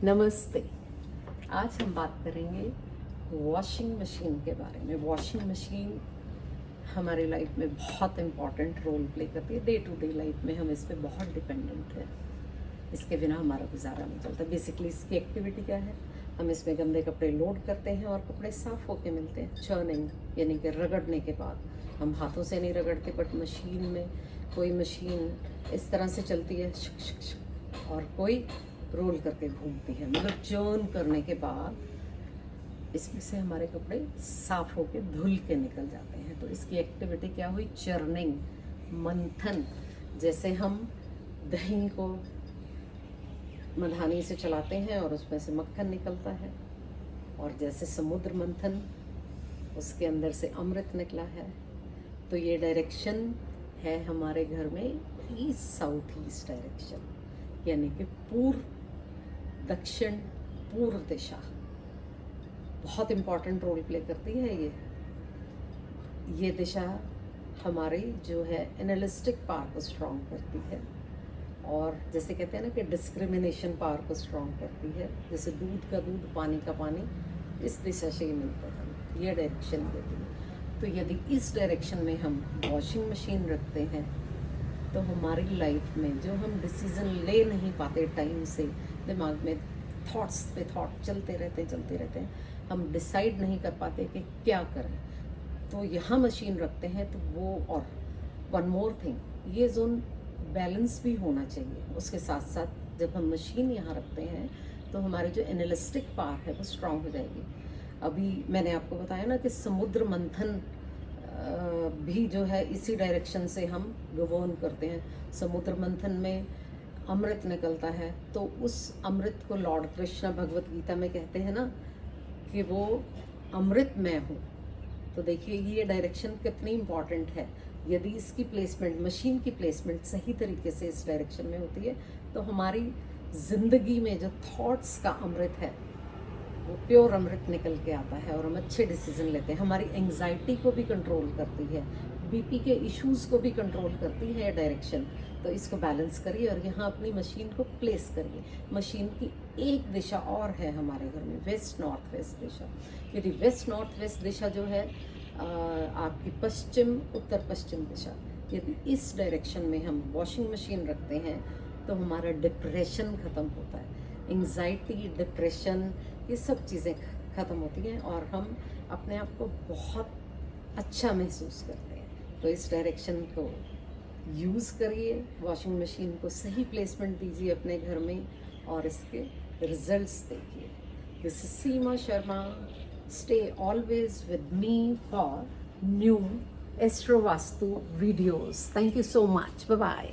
नमस्ते। आज हम बात करेंगे वॉशिंग मशीन के बारे में। वॉशिंग मशीन हमारी लाइफ में बहुत इम्पॉर्टेंट रोल प्ले करती है। डे टू डे लाइफ में हम इस पे बहुत डिपेंडेंट हैं। इसके बिना हमारा गुजारा नहीं चलता। बेसिकली इसकी एक्टिविटी क्या है, हम इसमें गंदे कपड़े लोड करते हैं और कपड़े साफ़ होके मिलते हैं। चर्निंग यानी कि रगड़ने के बाद, हम हाथों से नहीं रगड़ते बट मशीन में, कोई मशीन इस तरह से चलती है शुक शुक शुक, और कोई रोल करके घूमती है। मतलब चर्न करने के बाद इसमें से हमारे कपड़े साफ होके धुल के निकल जाते हैं। तो इसकी एक्टिविटी क्या हुई, चर्निंग, मंथन। जैसे हम दही को मधानी से चलाते हैं और उसमें से मक्खन निकलता है, और जैसे समुद्र मंथन, उसके अंदर से अमृत निकला है। तो ये डायरेक्शन है हमारे घर में ईस्ट साउथ ईस्ट डायरेक्शन, यानी कि पूर्व दक्षिण पूर्व दिशा बहुत इम्पॉर्टेंट रोल प्ले करती है। ये दिशा हमारी जो है एनालिस्टिक पावर को स्ट्रॉन्ग करती है, और जैसे कहते हैं ना कि डिस्क्रिमिनेशन पावर को स्ट्रॉन्ग करती है। जैसे दूध का दूध, पानी का पानी, इस दिशा से ही मिलता है, ये डायरेक्शन देती है। तो यदि इस डायरेक्शन में हम वॉशिंग मशीन रखते हैं तो हमारी लाइफ में जो हम डिसीज़न ले नहीं पाते टाइम से, दिमाग में थॉट्स पे थॉट चलते रहते हैं, हम डिसाइड नहीं कर पाते कि क्या करें, तो यहाँ मशीन रखते हैं तो वो। और वन मोर थिंग, ये जोन बैलेंस भी होना चाहिए। उसके साथ साथ जब हम मशीन यहाँ रखते हैं तो हमारे जो एनालिस्टिक पावर है वो स्ट्रांग हो जाएगी। अभी मैंने आपको बताया ना कि समुद्र मंथन भी जो है इसी डायरेक्शन से हम गवर्न करते हैं। समुद्र मंथन में अमृत निकलता है, तो उस अमृत को लॉर्ड कृष्ण भगवत गीता में कहते हैं ना कि वो अमृत मैं हूँ। तो देखिए ये डायरेक्शन कितनी इम्पॉर्टेंट है। यदि इसकी प्लेसमेंट, मशीन की प्लेसमेंट सही तरीके से इस डायरेक्शन में होती है तो हमारी ज़िंदगी में जो थॉट्स का अमृत है वो प्योर अमृत निकल के आता है, और हम अच्छे डिसीजन लेते हैं। हमारी एंग्जाइटी को भी कंट्रोल करती है, बीपी के इश्यूज़ को भी कंट्रोल करती है डायरेक्शन। तो इसको बैलेंस करिए और यहाँ अपनी मशीन को प्लेस करिए। मशीन की एक दिशा और है हमारे घर में, वेस्ट नॉर्थ वेस्ट दिशा। यदि वेस्ट नॉर्थ वेस्ट दिशा जो है आपकी पश्चिम उत्तर पश्चिम दिशा, यदि इस डायरेक्शन में हम वॉशिंग मशीन रखते हैं तो हमारा डिप्रेशन ख़त्म होता है। एंग्जाइटी, डिप्रेशन, ये सब चीज़ें ख़त्म होती हैं और हम अपने आप को बहुत अच्छा महसूस करते हैं। तो इस डायरेक्शन को यूज़ करिए, वॉशिंग मशीन को सही प्लेसमेंट दीजिए अपने घर में और इसके रिजल्ट्स देखिए। This is Seema Sharma. Stay always with me for new astro Vastu videos. Thank you so much. Bye bye.